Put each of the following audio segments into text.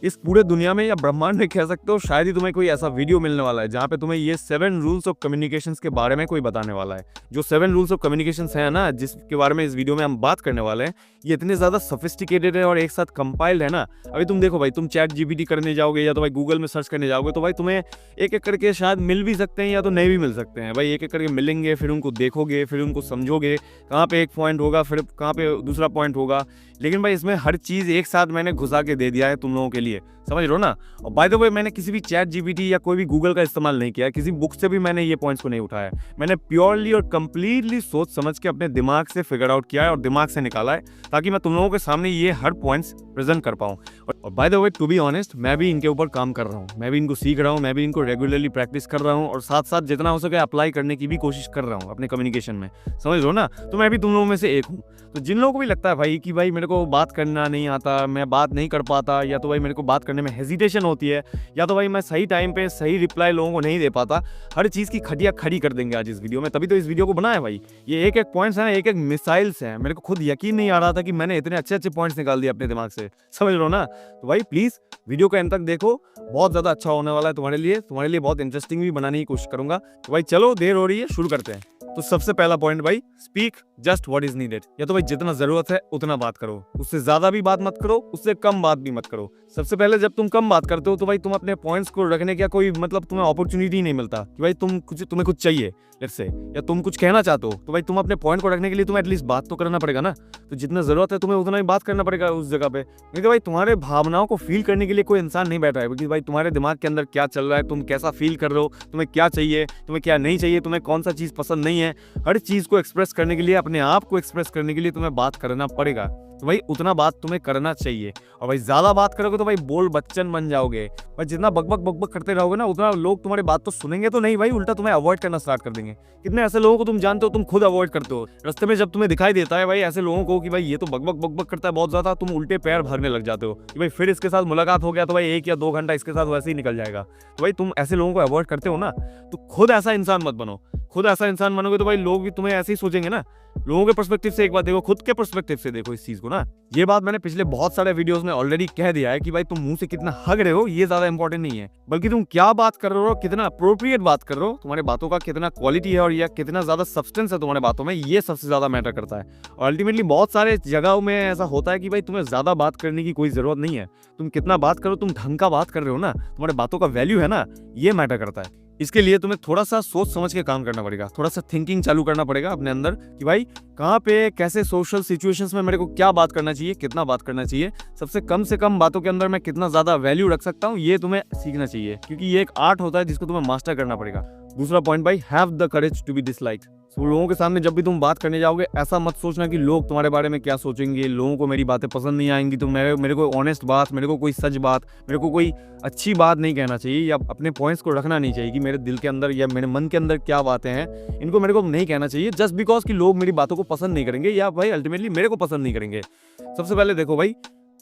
इस पूरे दुनिया में या ब्रह्मांड में कह सकते हो, शायद ही तुम्हें कोई ऐसा वीडियो मिलने वाला है जहाँ पे तुम्हें ये 7 रूल्स ऑफ कम्युनिकेशंस के बारे में कोई बताने वाला है। जो 7 रूल्स ऑफ कम्युनिकेशंस है ना, जिसके बारे में इस वीडियो में हम बात करने वाले हैं, ये इतने ज़्यादा सोफिस्टिकेटेड है और एक साथ कंपाइल्ड है ना। अभी तुम देखो भाई, तुम चैट जीपीटी करने जाओगे या तो भाई गूगल में सर्च करने जाओगे, तो भाई तुम्हें एक एक करके शायद मिल भी सकते हैं या तो नहीं भी मिल सकते हैं। भाई एक एक करके मिलेंगे, फिर उनको देखोगे, फिर उनको समझोगे, कहाँ पे एक पॉइंट होगा, फिर कहाँ पे दूसरा पॉइंट होगा। लेकिन भाई इसमें हर चीज़ एक साथ मैंने घुसा के दे दिया है तुम लोगों के लिए, समझ रहे हो ना। और बाय द वे, मैंने किसी भी चैट जीपीटी या कोई भी गूगल का इस्तेमाल नहीं किया, किसी बुक से भी मैंने ये पॉइंट्स को नहीं उठाया। मैंने प्योरली और कंप्लीटली सोच समझ के अपने दिमाग से फिगर आउट किया है और दिमाग से निकाला है, ताकि मैं तुम लोगों के सामने ये हर पॉइंट्स प्रेजेंट कर पाऊँ। और by the way, to be honest, मैं भी इनके ऊपर काम कर रहा हूँ, मैं भी इनको सीख रहा हूँ, मैं भी इनको रेगुलरली प्रैक्टिस कर रहा हूँ और साथ साथ जितना हो सके अप्लाई करने की भी कोशिश कर रहा हूँ अपने कम्युनिकेशन में, समझ रहे हो ना। तो मैं भी तुम लोगों में से एक हूँ। तो जिन लोगों को भी लगता है भाई कि भाई मेरे को बात करना नहीं आता, मैं बात नहीं कर पाता, या तो भाई मेरे को बात करने में हेजिटेशन होती है, या तो भाई मैं सही टाइम पे सही रिप्लाई लोगों को नहीं दे पाता, हर चीज़ की खटिया खड़ी कर देंगे आज इस वीडियो में। तभी तो इस वीडियो को बनाया भाई। ये एक एक पॉइंट्स हैं, एक एक मिसाइल्स हैं। मेरे को खुद यकीन नहीं आ रहा था कि मैंने इतने अच्छे अच्छे पॉइंट्स निकाल दिए अपने दिमाग से, समझ लो ना। तो भाई प्लीज़ वीडियो को एंड तक देखो, बहुत ज़्यादा अच्छा होने वाला है तुम्हारे लिए बहुत इंटरेस्टिंग भी बनाने की कोशिश करूंगा। तो भाई चलो, देर हो रही है, शुरू करते हैं। तो सबसे पहला पॉइंट भाई, speak just what is needed. या तो भाई जितना जरूरत है उतना बात करो, उससे ज्यादा भी बात मत करो, उससे कम बात भी मत करो। सबसे पहले जब तुम कम बात करते हो तो भाई तुम अपने पॉइंट्स को रखने का कोई मतलब तुम्हें अपॉर्चुनिटी नहीं मिलता कि भाई तुम्हें कुछ चाहिए लेट्स से, या तुम कुछ कहना चाहते हो, तो भाई तुम अपने पॉइंट को रखने के लिए तुम्हें एटलीस्ट बात तो करना पड़ेगा ना। तो जितना जरूरत है तुम्हें उतना ही बात करना पड़ेगा उस जगह पे। नहीं तो भाई तुम्हारे भावनाओं को फील करने के लिए कोई इंसान नहीं बैठा है, क्योंकि भाई तुम्हारे दिमाग के अंदर क्या चल रहा है, तुम कैसा फील कर रहे हो, तुम्हें क्या चाहिए, तुम्हें क्या नहीं चाहिए, तुम्हें कौन सा चीज़ पसंद नहीं है, हर चीज़ को एक्सप्रेस करने के लिए, अपने आप को एक्सप्रेस करने के लिए तुम्हें बात करना पड़ेगा। तो भाई उतना बात तुम्हें करना चाहिए। और भाई ज्यादा बात करोगे तो भाई बोल बच्चन बन जाओगे। भाई जितना बकबक करते रहोगे ना, उतना लोग तुम्हारी बात तो सुनेंगे तो नहीं भाई, उल्टा तुम्हें अवॉइड करना स्टार्ट कर देंगे। कितने ऐसे लोगों को तुम जानते हो, तुम खुद अवॉइड करते हो। रास्ते में जब तुम्हें दिखाई देता है भाई ऐसे लोगों को कि भाई ये तो बकबक करता है बहुत ज्यादा, तुम उल्टे पैर भरने लग जाते हो कि भाई फिर इसके साथ मुलाकात हो गया तो भाई 1 या 2 घंटा इसके साथ वैसे ही निकल जाएगा। तो भाई तुम ऐसे लोगों को अवॉइड करते हो ना, तो खुद ऐसा इंसान मत बनो। खुद ऐसा इंसान बनोगे तो भाई लोग भी तुम्हें ऐसे ही सोचेंगे ना। लोगों के पर्सपेक्टिव से एक बात देखो, खुद के पर्सपेक्टिव से देखो इस चीज को ना। ये बात मैंने पिछले बहुत सारे वीडियोस में ऑलरेडी कह दिया है कि भाई तुम मुंह से कितना हग रहे हो ये ज्यादा इंपॉर्टेंट नहीं है, बल्कि तुम क्या बात कर रहे हो, कितना अप्रोप्रिएट बात कर रहे हो, तुम्हारे बातों का कितना क्वालिटी है और या कितना ज्यादा सब्सटेंस है तुम्हारे बातों में, ये सबसे ज्यादा मैटर करता है। और अल्टीमेटली बहुत सारे जगहों में ऐसा होता है कि भाई तुम्हें ज्यादा बात करने की कोई जरूरत नहीं है। तुम कितना बात करो, तुम ढंग का बात कर रहे हो ना, तुम्हारे बातों का वैल्यू है ना, ये मैटर करता है। इसके लिए तुम्हें थोड़ा सा सोच समझ के काम करना पड़ेगा, थोड़ा सा थिंकिंग चालू करना पड़ेगा अपने अंदर कि भाई कहाँ पे कैसे सोशल सिचुएशंस में मेरे को क्या बात करना चाहिए, कितना बात करना चाहिए, सबसे कम से कम बातों के अंदर मैं कितना ज्यादा वैल्यू रख सकता हूँ, ये तुम्हें सीखना चाहिए, क्योंकि ये एक आर्ट होता है जिसको तुम्हें मास्टर करना पड़ेगा। दूसरा पॉइंट भाई, have the courage to be disliked. लोगों के सामने जब भी तुम बात करने जाओगे, ऐसा मत सोचना कि लोग तुम्हारे बारे में क्या सोचेंगे, लोगों को मेरी बातें पसंद नहीं आएंगी, तो मेरे को ऑनेस्ट बात, मेरे को कोई सच बात, मेरे को कोई अच्छी बात नहीं कहना चाहिए, या अपने पॉइंट्स को रखना नहीं चाहिए कि मेरे दिल के अंदर या मेरे मन के अंदर क्या बातें हैं, इनको मेरे को नहीं कहना चाहिए जस्ट बिकॉज कि लोग मेरी बातों को पसंद नहीं करेंगे या भाई अल्टीमेटली मेरे को पसंद नहीं करेंगे। सबसे पहले देखो भाई,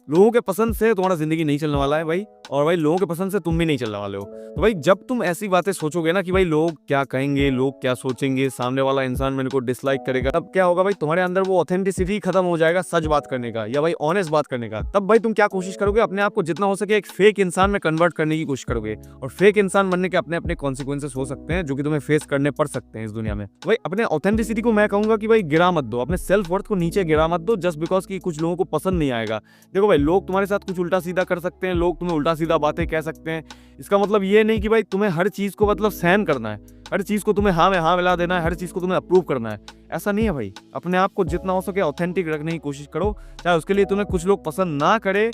लोगों के पसंद से तुम्हारा जिंदगी नहीं चलने वाला है भाई, और भाई लोगों के पसंद से तुम भी नहीं चलने वाले हो। तो भाई जब तुम ऐसी बातें सोचोगे ना कि भाई लोग क्या कहेंगे, लोग क्या सोचेंगे, सामने वाला इंसान मेरे को डिसलाइक करेगा, तब क्या होगा भाई, तुम्हारे अंदर वो ऑथेंटिसिटी खत्म हो जाएगा सच बात करने का या भाई ऑनेस्ट बात करने का। तब भाई तुम क्या कोशिश करोगे, अपने आप को जितना हो सके एक फेक इंसान में कन्वर्ट करने की कोशिश करोगे। और फेक इंसान बनने के अपने अपने कॉन्सिक्वेंसेस हो सकते हैं जो कि तुम्हें फेस करने पड़ सकते हैं इस दुनिया में। तो भाई अपने ऑथेंटिसिटी को मैं कहूंगा कि भाई गिरा मत दो, अपने सेल्फ वर्थ को नीचे गिरा मत दो जस्ट बिकॉज कि कुछ लोगों को पसंद नहीं आएगा। देखो भाई, लोग तुम्हारे साथ कुछ उल्टा सीधा कर सकते हैं, लोग तुम्हें उल्टा सीधा बातें कह सकते हैं, इसका मतलब ये नहीं कि भाई तुम्हें हर चीज को मतलब सहन करना है, हर चीज को तुम्हें हाँ में हाँ मिला देना है, हर चीज को तुम्हें अप्रूव करना है, ऐसा नहीं है भाई। अपने आप को जितना हो सके ऑथेंटिक रखने की कोशिश करो, चाहे उसके लिए तुम्हें कुछ लोग पसंद ना करे,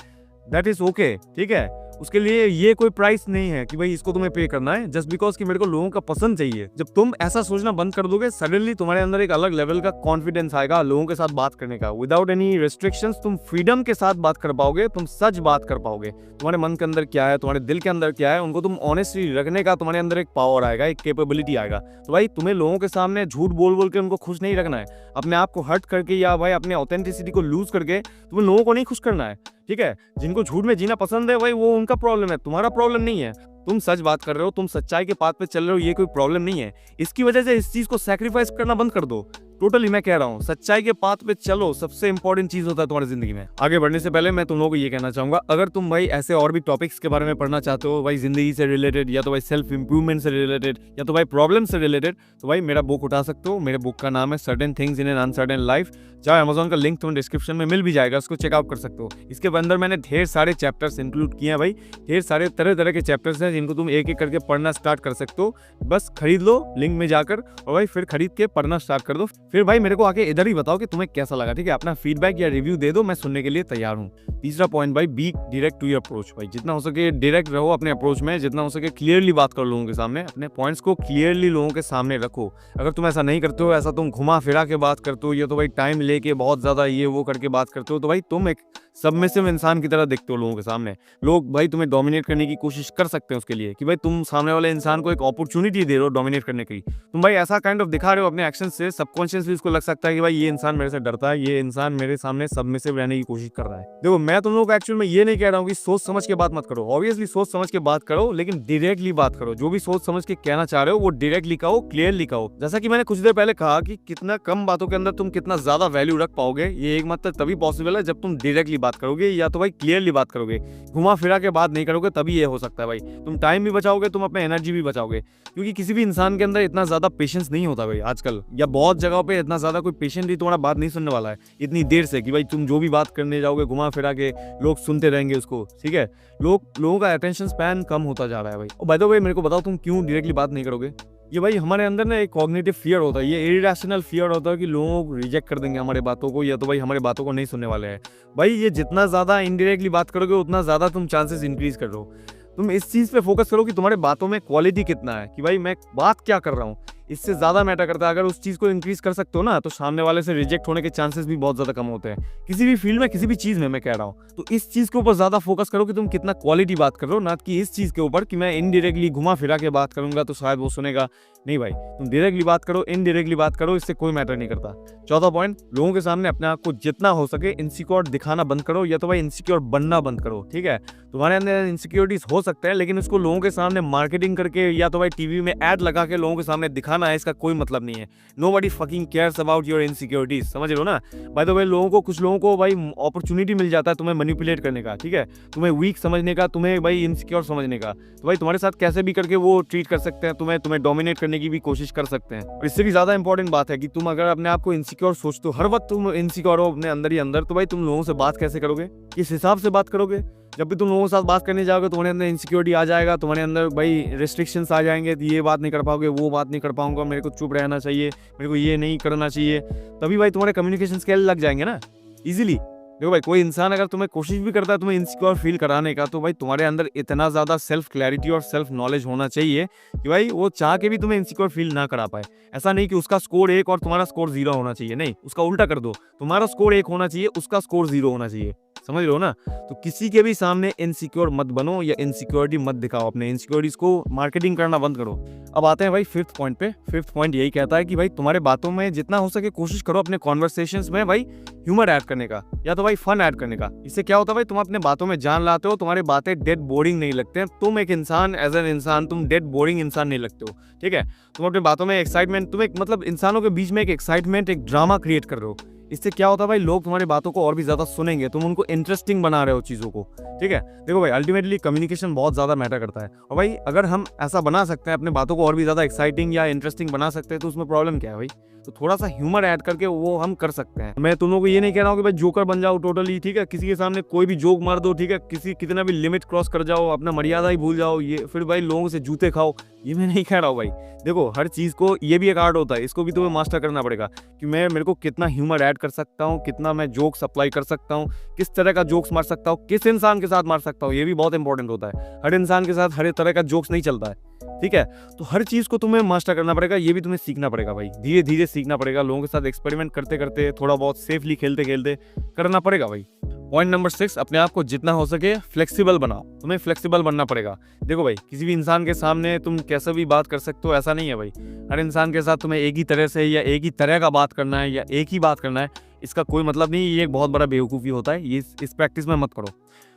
दैट इज ओके, ठीक है। उसके लिए ये कोई प्राइस नहीं है कि भाई इसको तुम्हें पे करना है जस्ट बिकॉज कि मेरे को लोगों का पसंद चाहिए। जब तुम ऐसा सोचना बंद कर दोगे, सडनली तुम्हारे अंदर एक अलग लेवल का कॉन्फिडेंस आएगा लोगों के साथ बात करने का, विदाउट एनी रेस्ट्रिक्शंस। तुम फ्रीडम के साथ बात कर पाओगे, तुम सच बात कर पाओगे, तुम्हारे मन के अंदर क्या है, तुम्हारे दिल के अंदर क्या है, उनको तुम ऑनेस्टली रखने का तुम्हारे अंदर एक पावर आएगा, एक कैपेबिलिटी आएगा। तो भाई तुम्हें लोगों के सामने झूठ बोल बोल के उनको खुश नहीं रखना है, अपने आप को हर्ट करके या भाई अपने ऑथेंटिसिटी को लूज करके तुम्हें लोगों को नहीं खुश करना है, ठीक है। जिनको झूठ में जीना पसंद है भाई, वो उनका प्रॉब्लम है, तुम्हारा प्रॉब्लम नहीं है। तुम सच बात कर रहे हो, तुम सच्चाई के पाथ पे चल रहे हो, ये कोई प्रॉब्लम नहीं है। इसकी वजह से इस चीज को सैक्रिफाइस करना बंद कर दो टोटली मैं कह रहा हूँ, सच्चाई के पाथ पे चलो, सबसे इंपॉर्टेंट चीज होता है तुम्हारी जिंदगी में। आगे बढ़ने से पहले मैं तुम लोगों को ये कहना चाहूंगा, अगर तुम भाई ऐसे और भी टॉपिक्स के बारे में पढ़ना चाहते हो भाई, जिंदगी से रिलेटेड या तो भाई सेल्फ इंप्रूवमेंट से रिलेटेड या तो भाई प्रॉब्लम से रिलेटेड, तो भाई मेरा बुक उठा सकते हो। मेरे बुक का नाम है certain things in an uncertain life, चाहे अमेजोन का लिंक तुम्हें डिस्क्रिप्शन में मिल भी जाएगा, उसको चेकआउट कर सकते हो। इसके अंदर मैंने ढेर सारे चैप्टर्स इंक्लूड किए हैं भाई, ढेर सारे तरह तरह के चैप्टर्स हैं जिनको तुम एक एक करके पढ़ना स्टार्ट कर सकते हो। बस खरीद लो लिंक में जाकर और भाई फिर खरीद के पढ़ना स्टार्ट कर दो। फिर भाई मेरे को आके इधर ही बताओ कि तुम्हें कैसा लगा, ठीक है? अपना फीडबैक या रिव्यू दे दो, मैं सुनने के लिए तैयार हूँ। तीसरा पॉइंट भाई, be direct to your approach. भाई जितना हो सके डायरेक्ट रहो अपने अप्रोच में, जितना हो सके क्लियरली बात करो लोगों के सामने, अपने पॉइंट्स को क्लियरली लोगों के सामने रखो। अगर तुम ऐसा नहीं करते हो, ऐसा तुम घुमा फिरा के बात करते हो या तो भाई टाइम लेके बहुत ज्यादा ये वो करके बात करते हो, तो भाई तुम एक सबमिसिव इंसान की तरह दिखते हो लोगों के सामने। लोग भाई तुम्हें डोमिनेट करने की कोशिश कर सकते हैं उसके लिए कि भाई तुम सामने वाले इंसान को एक अपॉर्चुनिटी दे रहे हो डोमिनेट करने की। तुम भाई ऐसा काइंड ऑफ दिखा रहे हो अपने एक्शन से, सबकॉन्शियसली उसको लग सकता है कि भाई ये इंसान मेरे से डरता है, ये इंसान मेरे सामने सबमिसिव रहने की कोशिश कर रहा है। देखो मैं तुम लोगों को एक्चुअल में ये नहीं कह रहा हूँ कि सोच समझ के बात मत करो, ऑब्वियसली सोच समझ के बात करो, लेकिन डायरेक्टली बात करो। जो भी सोच समझ के कहना चाह रहे हो वो डायरेक्टली कहो, क्लियरली कहो। जैसा कि मैंने कुछ देर पहले कहा कि कितना कम बातों के अंदर तुम कितना ज्यादा वैल्यू रख पाओगे, ये एक मात्र तभी पॉसिबल है जब तुम डायरेक्टली बात करोगे या तो भाई क्लियरली बात करोगे। घुमा फिरा के बात नहीं करोगे तभी ये हो सकता है भाई। तुम टाइम भी बचाओगे, तुम अपने एनर्जी भी बचाओगे, क्योंकि किसी भी इंसान के अंदर इतना ज्यादा पेशेंस नहीं होता भाई आजकल, या बहुत जगहों पे इतना ज्यादा कोई पेशेंटली तुम्हारा बात नहीं सुनने वाला है इतनी देर से कि भाई तुम जो भी बात करने जाओगे घुमा फिरा के लोग सुनते रहेंगे उसको, ठीक है? लोगों का अटेंशन स्पैन कम होता जा रहा है भाई। और बाय द वे मेरे को बताओ तुम क्यों डायरेक्टली बात नहीं करोगे? ये भाई हमारे अंदर ना एक कॉग्निटिव फियर होता है, ये इरेशनल फियर होता है कि लोग रिजेक्ट कर देंगे हमारे बातों को या तो भाई हमारे बातों को नहीं सुनने वाले हैं। भाई ये जितना ज्यादा इनडायरेक्टली बात करोगे उतना ज्यादा तुम चांसेस इंक्रीज कर रहे हो। तुम इस चीज पे फोकस करो कि तुम्हारे बातों में क्वालिटी कितना है, कि भाई मैं बात क्या कर रहा हूँ, इससे ज्यादा मैटर करता है। अगर उस चीज को इंक्रीज कर सकते हो ना, तो सामने वाले से रिजेक्ट होने के चांसेस भी बहुत ज्यादा कम होते हैं, किसी भी फील्ड में किसी भी चीज में मैं कह रहा हूँ। तो इस चीज के ऊपर ज्यादा फोकस करो कि तुम कितना क्वालिटी बात कर रहे हो, ना कि इस चीज के ऊपर कि मैं इनडायरेक्टली घुमा फिरा के बात करूंगा तो शायद वो सुनेगा। नहीं भाई, तुम डायरेक्टली बात करो, इनडायरेक्टली बात करो, इससे कोई मैटर नहीं करता। चौथा पॉइंट, लोगों के सामने अपने आप को जितना हो सके इनसिक्योर दिखाना बंद करो या तो भाई इनसिक्योर बनना बंद करो, ठीक है? तुम्हारे अंदर इनसिक्योरिटीज हो सकते हैं, लेकिन उसको लोगों के सामने मार्केटिंग करके या तो भाई टीवी में ऐड लगा के लोगों के सामने दिखाना है, इसका कोई मतलब नहीं है। Nobody fucking cares about your insecurities, समझ रहे हो ना? बाय द वे कुछ लोगों को भाई अपॉर्चुनिटी मिल जाता है तुम्हें मैनिपुलेट करने का, ठीक है? तुम्हें वीक समझने का, तुम्हें भाई इनसिक्योर समझने का। तो भाई तुम्हारे साथ कैसे भी करके वो ट्रीट कर सकते हैं, तुम्हें डोमिनेट करने की भी कोशिश कर सकते हैं। और इससे भी ज्यादा इंपॉर्टेंट बात है कि तुम अगर अपने आप को इनसिक्योर सोचते हो, हर वक्त तुम इनसिक्योर हो अपने अंदर ही अंदर, तो भाई तुम लोगों से बात कैसे करोगे? किस हिसाब से बात करोगे? जब भी तुम लोगों के साथ बात करने जाओगे तुम्हारे अंदर इनसिक्योरिटी आ जाएगा, तुम्हारे अंदर भाई रेस्ट्रिक्शंस आ जाएंगे, ये बात नहीं कर पाओगे, वो बात नहीं कर पाऊंगा, मेरे को चुप रहना चाहिए, मेरे को ये नहीं करना चाहिए, तभी भाई तुम्हारे कम्युनिकेशन स्किल लग जाएंगे ना इजीली। देखो भाई, कोई इंसान अगर तुम्हें कोशिश भी करता है तुम्हें इनसिक्योर फील कराने का, तो भाई तुम्हारे अंदर इतना ज्यादा सेल्फ क्लैरिटी और सेल्फ नॉलेज होना चाहिए कि भाई वो चाह के भी तुम्हें इनसिक्योर फील ना करा पाए। ऐसा नहीं कि उसका स्कोर 1 और तुम्हारा स्कोर 0 होना चाहिए, नहीं, उसका उल्टा कर दो, तुम्हारा स्कोर 1 होना चाहिए, उसका स्कोर 0 होना चाहिए, समझ रहे हो ना? तो किसी के भी सामने इनसिक्योर मत बनो या इनसिक्योरिटी मत दिखाओ, अपने इनसिक्योरिटीज को मार्केटिंग करना बंद करो। अब आते हैं भाई फिफ्थ पॉइंट पे। फिफ्थ पॉइंट यही कहता है कि भाई तुम्हारे बातों में जितना हो सके कोशिश करो अपने कॉन्वर्सेशंस में भाई ह्यूमर ऐड करने का या तो भाई फन ऐड करने का। इससे क्या होता है भाई, तुम अपने बातों में जान लाते हो, तुम्हारी बातें डेड बोरिंग नहीं लगते हैं, तुम एक इंसान एज एन इंसान तुम डेड बोरिंग इंसान नहीं लगते हो, ठीक है? तुम अपने बातों में एक्साइटमेंट, तुम एक मतलब इंसानों के बीच में एक एक्साइटमेंट, एक ड्रामा क्रिएट कर रहे हो। इससे क्या होता है भाई, लोग तुम्हारी बातों को और भी ज्यादा सुनेंगे, तुम उनको इंटरेस्टिंग बना रहे हो चीजों को, ठीक है? देखो भाई, अल्टीमेटली कम्युनिकेशन बहुत ज्यादा मैटर करता है, और भाई अगर हम ऐसा बना सकते हैं अपने बातों को और भी ज्यादा एक्साइटिंग या इंटरेस्टिंग बना सकते हैं, तो उसमें प्रॉब्लम क्या है भाई? तो थोड़ा सा ह्यूमर ऐड करके वो हम कर सकते हैं। मैं तुम लोगों को ये नहीं कह रहा हूँ कि भाई जोकर बन जाओ टोटली, ठीक है? किसी के सामने कोई भी जोक मार दो, ठीक है? किसी कितना भी लिमिट क्रॉस कर जाओ, अपना मर्यादा ही भूल जाओ, ये फिर भाई लोगों से जूते खाओ, ये मैं नहीं कह रहा हूँ भाई। देखो हर चीज को, ये भी एक आर्ट होता है, इसको भी तुम्हें मास्टर करना पड़ेगा कि मेरे को कितना ह्यूमर ऐड कर सकता हूँ, कितना मैं जोक्स अप्लाई कर सकता हूँ, किस तरह का जोक्स मार सकता हूँ, किस इंसान के साथ मार सकता हूँ, ये भी बहुत इंपॉर्टेंट होता है। हर इंसान के साथ हर तरह का जोक्स नहीं चलता है, ठीक है? तो हर चीज को तुम्हें मास्टर करना पड़ेगा, ये भी तुम्हें सीखना पड़ेगा भाई, धीरे धीरे सीखना पड़ेगा, लोगों के साथ एक्सपेरिमेंट करते करते, थोड़ा बहुत सेफली खेलते खेलते करना पड़ेगा भाई। पॉइंट नंबर 6, अपने आप को जितना हो सके फ्लेक्सिबल बनाओ, तुम्हें फ्लेक्सिबल बनना पड़ेगा। देखो भाई, किसी भी इंसान के सामने तुम कैसे भी बात कर सकते हो ऐसा नहीं है भाई। हर इंसान के साथ तुम्हें एक ही तरह से या एक ही तरह का बात करना है या एक ही बात करना है, इसका कोई मतलब नहीं। ये एक बहुत बड़ा बेवकूफ़ी होता है, ये इस प्रैक्टिस में मत करो।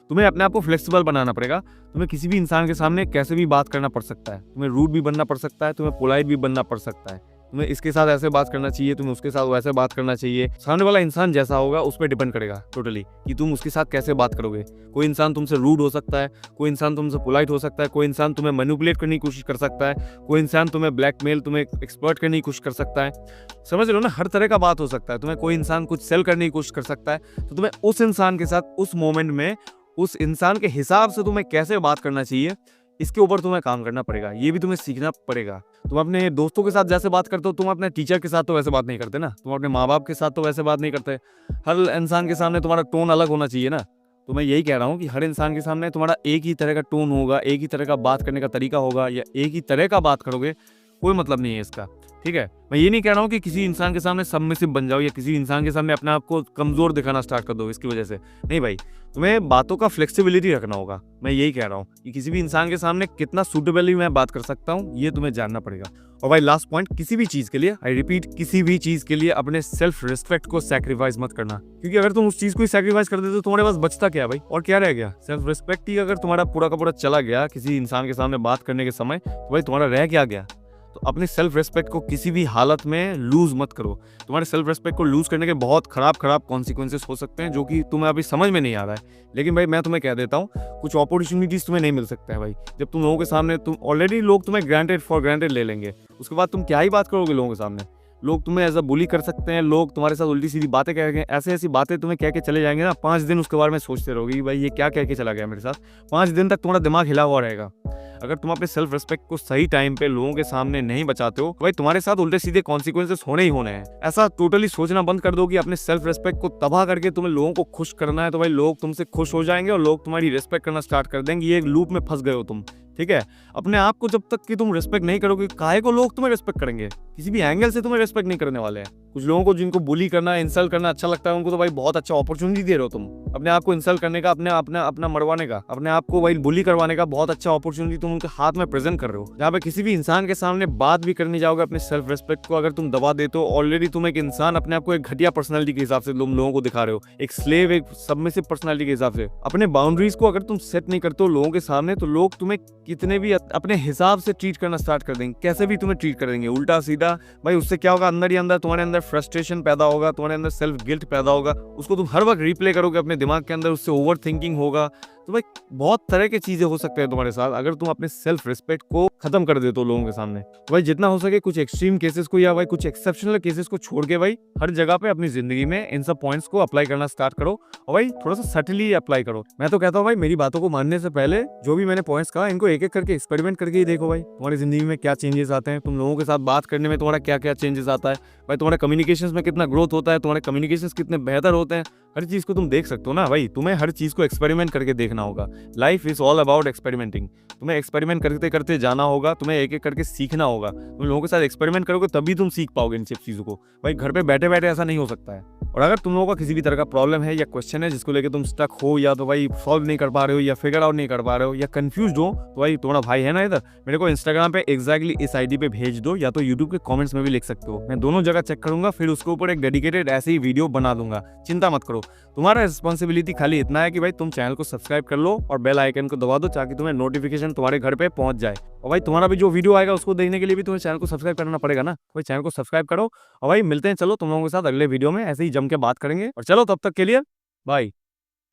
तुम्हें अपने आप को फ्लेक्सिबल बनाना पड़ेगा। तुम्हें किसी भी इंसान के सामने कैसे भी बात करना पड़ सकता है, तुम्हें रूड भी बनना पड़ सकता है, तुम्हें पोलाइट भी बनना पड़ सकता है, तुम्हें इसके साथ ऐसे बात करना चाहिए, तुम्हें उसके साथ वैसे बात करना चाहिए। सामने वाला इंसान जैसा होगा उस पर डिपेंड करेगा टोटली कि तुम उसके साथ कैसे बात करोगे। कोई इंसान तुमसे रूड हो सकता है, कोई इंसान तुमसे पोलाइट हो सकता है, कोई इंसान तुम्हें मैनिपुलेट करने की कोशिश कर सकता है, कोई इंसान तुम्हें ब्लैकमेल, तुम्हें एक्सप्लॉइट करने की कोशिश कर सकता है। समझ रहे हो ना, हर तरह का बात हो सकता है। तुम्हें कोई इंसान कुछ सेल करने की कोशिश कर सकता है, तो तुम्हें उस इंसान के साथ उस मोमेंट में उस इंसान के हिसाब से तुम्हें कैसे बात करना चाहिए, इसके ऊपर तुम्हें काम करना पड़ेगा। ये भी तुम्हें सीखना पड़ेगा। तुम अपने दोस्तों के साथ जैसे बात करते हो, तुम अपने टीचर के साथ तो वैसे बात नहीं करते ना, तुम अपने माँ बाप के साथ तो वैसे बात नहीं करते। हर इंसान के सामने तुम्हारा टोन अलग होना चाहिए ना। तो मैं यही कह रहा हूँ कि हर इंसान के सामने तुम्हारा एक ही तरह का टोन होगा, एक ही तरह का बात करने का तरीका होगा, या एक ही तरह का बात करोगे, कोई मतलब नहीं है इसका। ठीक है, मैं ये नहीं कह रहा हूँ कि किसी इंसान के सामने सबमिसिव बन जाओ या किसी इंसान के सामने अपने आप को कमजोर दिखाना स्टार्ट कर दो इसकी वजह से। नहीं भाई, तुम्हें बातों का फ्लेक्सिबिलिटी रखना होगा। मैं यही कह रहा हूँ कि किसी भी इंसान के सामने कितना सूटेबली मैं बात कर सकता हूँ, ये तुम्हें जानना पड़ेगा। और भाई लास्ट पॉइंट, किसी भी चीज के लिए, आई रिपीट, किसी भी चीज के लिए अपने सेल्फ रिस्पेक्ट को सैक्रिफाइस मत करना। क्योंकि अगर तुम उस चीज को ही सैक्रिफाइस कर देते तो तुम्हारे पास बचता क्या भाई, और क्या रह गया? सेल्फ रिस्पेक्ट ही अगर तुम्हारा पूरा का पूरा चला गया किसी इंसान के सामने बात करने के समय, तो भाई तुम्हारा रह क्या गया? तो अपने सेल्फ रिस्पेक्ट को किसी भी हालत में लूज मत करो। तुम्हारे सेल्फ रिस्पेक्ट को लूज करने के बहुत खराब कॉन्सिक्वेंसेस हो सकते हैं, जो कि तुम्हें अभी समझ में नहीं आ रहा है। लेकिन भाई मैं तुम्हें कह देता हूँ, कुछ अपॉर्चुनिटीज तुम्हें नहीं मिल सकता है भाई। जब तुम लोगों के सामने, तुम ऑलरेडी लोग तुम्हें ग्रांटेड ले लेंगे, उसके बाद तुम क्या ही बात करोगे लोगों के सामने? लोग तुम्हें एज अ बुली कर सकते हैं, लोग तुम्हारे साथ उल्टी सीधी बातें कह के, ऐसी बातें तुम्हें कह के चले जाएंगे ना, 5 दिन उसके बारे में सोचते रहोगे कि भाई ये क्या कह के चला गया मेरे साथ। 5 दिन तक तुम्हारा दिमाग हिला हुआ रहेगा। अगर तुम अपने सेल्फ रिस्पेक्ट को सही टाइम पे लोगों के सामने नहीं बचाते हो, तो भाई तुम्हारे साथ उल्टे सीधे कॉन्सिक्वेंसेस होने ही होने हैं। ऐसा टोटली सोचना बंद कर दो कि अपने सेल्फ रिस्पेक्ट को तबाह करके तुम्हें लोगों को खुश करना है, तो भाई लोग तुमसे खुश हो जाएंगे और लोग तुम्हारी रिस्पेक्ट करना स्टार्ट कर देंगे। ये एक लूप में फंस गए हो तुम। ठीक है, अपने आप को जब तक कि तुम रिस्पेक्ट नहीं करोगे, काहे को लोग तुम्हें रिस्पेक्ट करेंगे? किसी भी एंगल से तुम्हें रिस्पेक्ट नहीं करने वाले हैं। कुछ लोगों को जिनको बुली करना, इंसल्ट करना अच्छा लगता है, उनको तो भाई बहुत अच्छा अपॉर्चुनिटी दे रहे हो तुम अपने आप को इंसल्ट करने का, अपना मरवाने का, अपने आप को भाई बुली करवाने का बहुत अच्छा अपॉर्चुनिटी तुम उनके हाथ में प्रेजेंट कर रहे हो। जहाँ पे किसी भी इंसान के सामने बात भी करने जाओगे, अपने सेल्फ रिस्पेक्ट को अगर तुम दबा देते हो, ऑलरेडी तुम एक इंसान अपने आप को एक घटिया पर्सनैलिटी के हिसाब से तुम लोगों को दिखा रहे हो, एक स्लेव, एक सबमिसिव पर्सनैलिटी के हिसाब से। अपने बाउंड्रीज को अगर तुम सेट नहीं करते हो लोगों के सामने, तो लोग तुम्हें कितने भी अपने हिसाब से ट्रीट करना स्टार्ट कर देंगे, कैसे भी तुम्हें ट्रीट कर देंगे, उल्टा सीधा। भाई उससे क्या होगा, अंदर ही अंदर तुम्हारे अंदर फ्रस्ट्रेशन पैदा होगा, तुम्हारे अंदर सेल्फ गिल्ट पैदा होगा, उसको तुम हर वक्त रिप्ले करोगे अपने दिमाग के अंदर, उससे ओवर थिंकिंग होगा। तो भाई बहुत तरह की चीजें हो सकते हैं तुम्हारे साथ अगर तुम अपने सेल्फ रिस्पेक्ट को खत्म कर देते हो लोगों के सामने। तो भाई जितना हो सके कुछ एक्सट्रीम केसेस को या भाई कुछ एक्सेप्शनल केसेस को छोड़ के भाई हर जगह पे अपनी जिंदगी में इन सब पॉइंट्स को अप्लाई करना स्टार्ट करो, और भाई थोड़ा सा सटली अप्लाई करो। मैं तो कहता हूँ भाई, मेरी बातों को मानने से पहले जो भी मैंने पॉइंट्स कहा, इनको एक एक करके एक्सपेरिमेंट करके ही देखो भाई, तुम्हारी जिंदगी में क्या चेंजेस आते हैं, तुम लोगों के साथ बात करने में तुम्हारा क्या क्या चेंजेस आता है, भाई तुम्हारे कम्युनिकेशन में कितना ग्रोथ होता है, तुम्हारे कम्युनिकेशन कितने बेहतर होते हैं। हर चीज को तुम देख सकते हो ना भाई, तुम्हें हर चीज को एक्सपेरिमेंट करके देखना होगा। Life is all about experimenting. तुम्हें एक्सपेरिमेंट करते करते जाना होगा, तुम्हें एक एक करके सीखना होगा। तुम लोगों के साथ एक्सपेरिमेंट करोगे तभी तुम सीख पाओगे इन सब चीजों को। भाई घर पे बैठे बैठे ऐसा नहीं हो सकता है। और अगर तुम लोगों का किसी भी तरह का प्रॉब्लम है या क्वेश्चन है जिसको लेकर तुम स्टक हो, या तो भाई सॉल्व नहीं कर पा रहे हो, या फिगर आउट नहीं कर पा रहे हो, या कंफ्यूज हो, तो भाई तुम्हारा भाई है ना इधर, मेरे को इंस्टाग्राम पे एग्जैक्टली इस आईडी पे भेज दो, या तो यूट्यूब के कमेंट्स में भी लिख सकते हो। मैं दोनों जगह चेक करूंगा, फिर उसके ऊपर एक डेडिकेटेड ऐसे ही वीडियो बना दूंगा। चिंता मत करो, तुम्हारा रिस्पॉन्सिबिलिटी खाली इतना है कि भाई तुम चैनल को सब्सक्राइब कर लो और बेल आइकन को दबा दो, ताकि तुम्हें नोटिफिकेशन तुम्हारे घर पे पहुंच जाए। और भाई तुम्हारा भी जो वीडियो आएगा उसको देखने के लिए भी तुम्हें चैनल को सब्सक्राइब करना पड़ेगा ना। भाई चैनल को सब्सक्राइब करो, और भाई मिलते हैं, चलो तुम लोगों के साथ अगले वीडियो में ऐसे ही जम के बात करेंगे। और चलो तब तक के लिए बाय।